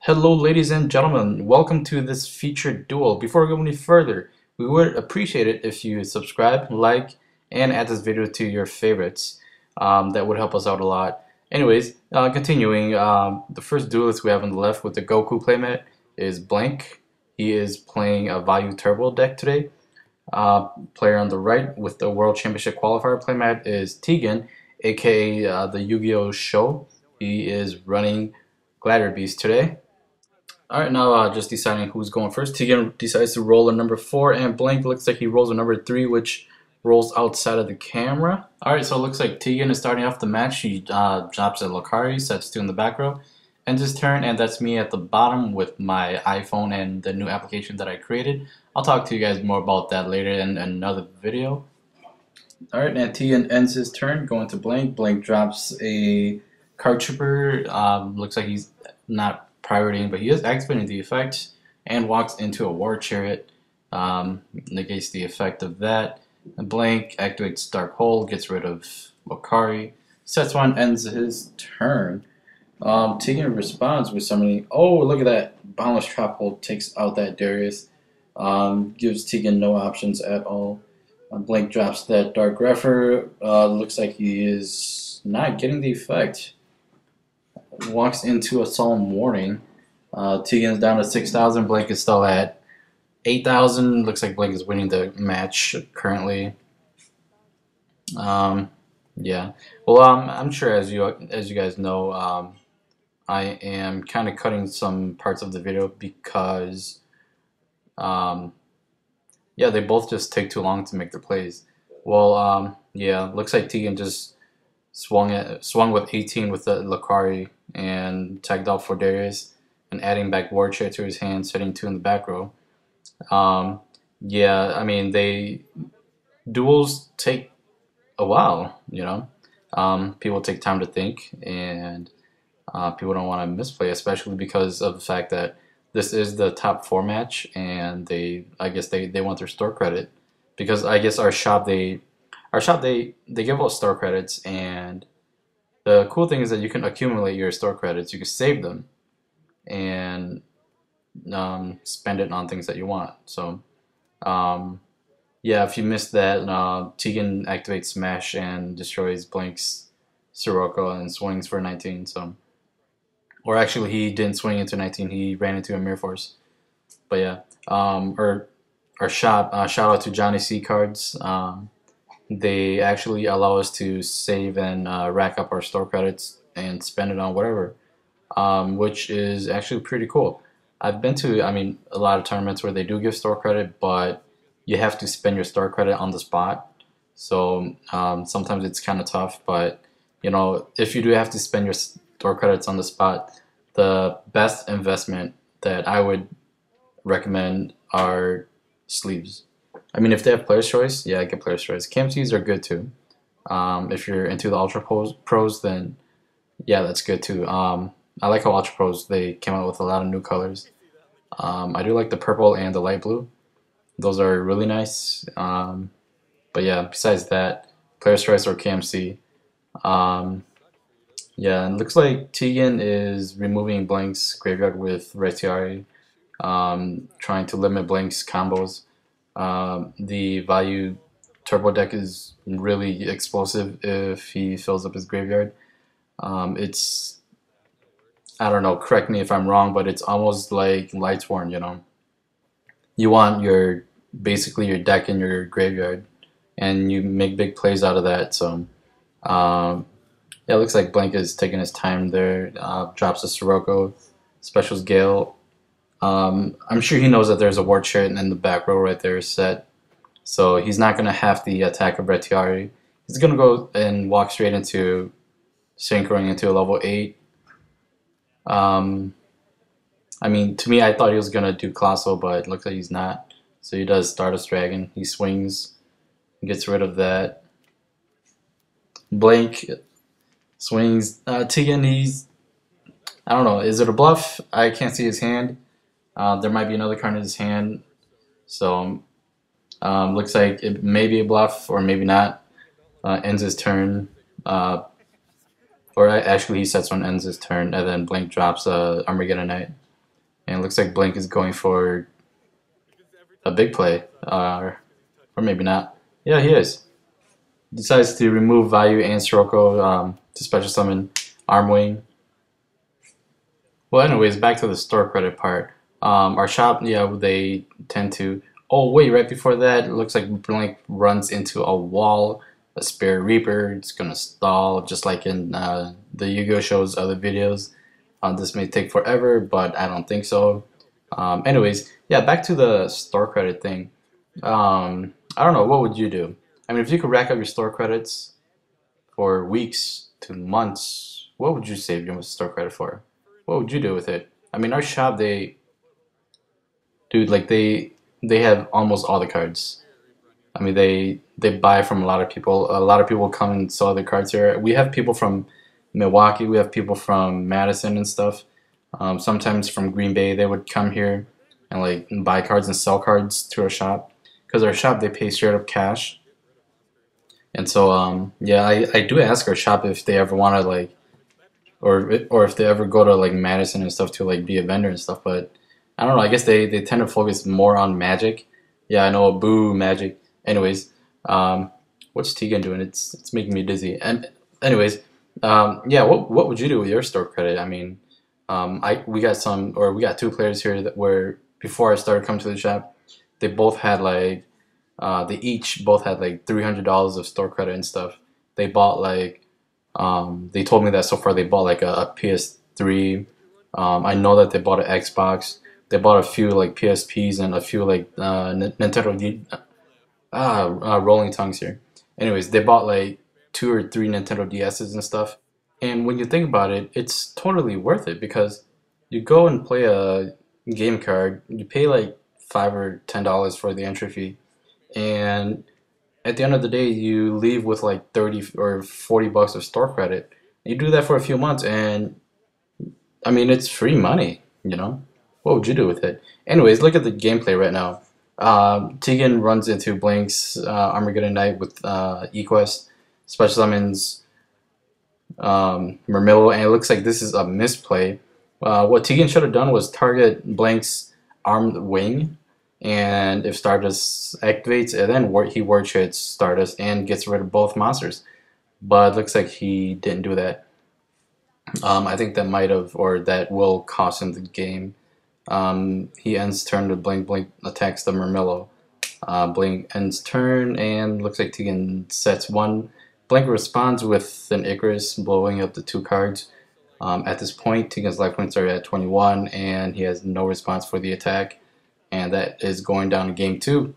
Hello, ladies and gentlemen. Welcome to this featured duel. Before we go any further, we would appreciate it if you subscribe, like, and add this video to your favorites. That would help us out a lot. Anyways, continuing, the first duelist we have on the left with the Goku playmat is Blank. He is playing a Vayu Turbo deck today. Player on the right with the World Championship Qualifier playmat is Tegan, aka the Yu-Gi-Oh Show. He is running Gladiator Beast today. Alright, now just deciding who's going first. Tegan decides to roll a number 4, and Blank looks like he rolls a number 3, which rolls outside of the camera. Alright, so it looks like Tegan is starting off the match. She drops a Lakari, sets 2 in the back row, ends his turn, and that's me at the bottom with my iPhone and the new application that I created. I'll talk to you guys more about that later in another video. Alright, and Tegan ends his turn, going to Blank. Blank drops a Card Trooper. Looks like he's not prioritying, but he is activating the effect and walks into a War Chariot, negates the effect of that. And Blank activates Dark Hole, gets rid of Wakari, sets 1, ends his turn. Tegan responds with summoning. Oh, look at that! Boundless Trap Hole takes out that Darius. Gives Tegan no options at all. Blank drops that Dark Grepher. Looks like he is not getting the effect. Walks into a Solemn Warning. Tegan's down to 6,000. Blank is still at 8,000. Looks like Blank is winning the match currently. Yeah. Well, I'm sure as you guys know, I am kind of cutting some parts of the video because, yeah, they both just take too long to make their plays. Well, yeah, looks like Tegan just swung with 18 with the Lakari and tagged out for Darius and adding back War Chair to his hand, setting 2 in the back row. Yeah, I mean, duels take a while, you know. People take time to think, and people don't want to misplay, especially because of the fact that this is the top 4 match, and I guess they want their store credit, because I guess our shop they give out store credits, and the cool thing is that you can accumulate your store credits. You can save them and spend it on things that you want. So yeah, if you missed that, Tegan activates Smash and destroys Blank's Sirocco and swings for 19. So, or actually, he didn't swing into 19. He ran into a Mirror Force. But yeah, our shop. Shout out to Johnny C Cards. They actually allow us to save and rack up our store credits and spend it on whatever, which is actually pretty cool. I've been to, I mean, a lot of tournaments where they do give store credit, but you have to spend your store credit on the spot. So sometimes it's kind of tough, but you know, if you do have to spend your store credits on the spot, the best investment that I would recommend are sleeves. I mean, if they have Player's Choice, yeah, get Player's Choice. KMCs are good too. If you're into the Ultra Pros, then yeah, that's good too. I like how Ultra Pros, they came out with a lot of new colors. I do like the purple and the light blue. Those are really nice. But yeah, besides that, Player's Choice or KMC. Yeah, and it looks like Tegan is removing Blank's graveyard with Retiari, trying to limit Blank's combos. The Vayu Turbo deck is really explosive if he fills up his graveyard. It's, I don't know, correct me if I'm wrong, but it's almost like Lightsworn, you know. You want basically your deck in your graveyard, and you make big plays out of that. So, yeah, it looks like Blank is taking his time there. Drops a Sirocco, specials Gale. I'm sure he knows that there's a War Chariot in the back row right there set, so he's not going to have the attack of Retiari. He's going to go and walk straight into synchroing into a level 8. I mean, to me, I thought he was going to do Colossal, but it looks like he's not. So he does Stardust Dragon. He swings, gets rid of that. Blank swings. Tegan, I don't know, is it a bluff? I can't see his hand. There might be another card in his hand. So, looks like it may be a bluff or maybe not. Ends his turn. Or actually, he sets one, ends his turn, and then Blank drops Armageddon Knight. And it looks like Blink is going for a big play, or maybe not. Yeah, he is. Decides to remove Vayu and Sirocco to special summon Armwing. Well, anyways, back to the store credit part. Our shop, yeah, they tend to. Oh wait, right before that, it looks like Blink runs into a wall, a Spirit Reaper. It's gonna stall, just like in the Yu-Gi-Oh show's other videos. This may take forever, but I don't think so. Anyways, yeah, back to the store credit thing. I don't know, what would you do? I mean, if you could rack up your store credits for weeks to months, what would you save your store credit for? What would you do with it? I mean, our shop, dude, like they have almost all the cards. I mean, they buy from a lot of people. A lot of people come and sell their cards here. We have people from Milwaukee. We have people from Madison and stuff. Sometimes from Green Bay, they would come here and like buy cards and sell cards to our shop. Because our shop, they pay straight up cash. And so, yeah, I do ask our shop if they ever want to like, or if they ever go to like Madison and stuff to like be a vendor and stuff. But I don't know. I guess they tend to focus more on Magic. Yeah, I know. Boo, Magic. Anyways, what's Tegan doing? It's making me dizzy. And anyways, yeah, what would you do with your store credit? I mean, we got we got two players here that were before I started coming to the shop. They both had like they each both had like $300 of store credit and stuff. They bought like they told me that so far they bought like a PS3. I know that they bought an Xbox. They bought a few like PSPs and a few like Nintendo rolling tongues here. Anyways, they bought like two or three Nintendo DSs and stuff. And when you think about it, it's totally worth it because you go and play a game card, you pay like $5 or $10 for the entry fee, and at the end of the day, you leave with like 30 or $40 of store credit. You do that for a few months, and I mean, it's free money, you know? What would you do with it? Anyways, look at the gameplay right now. Tegan runs into Blink's Armageddon Knight with Equest, special summons Murmillo, and it looks like this is a misplay. What Tegan should have done was target Blink's armed wing, and if Stardust activates, and then he word shades Stardust and gets rid of both monsters. But it looks like he didn't do that. I think that might have, or that will cost him the game. He ends turn with Blink. Blink attacks the Murmillo. Blink ends turn, and looks like Tegan sets one. Blink responds with an Icarus, blowing up the two cards. At this point, Tegan's life points are at 21, and he has no response for the attack. And that is going down to game two.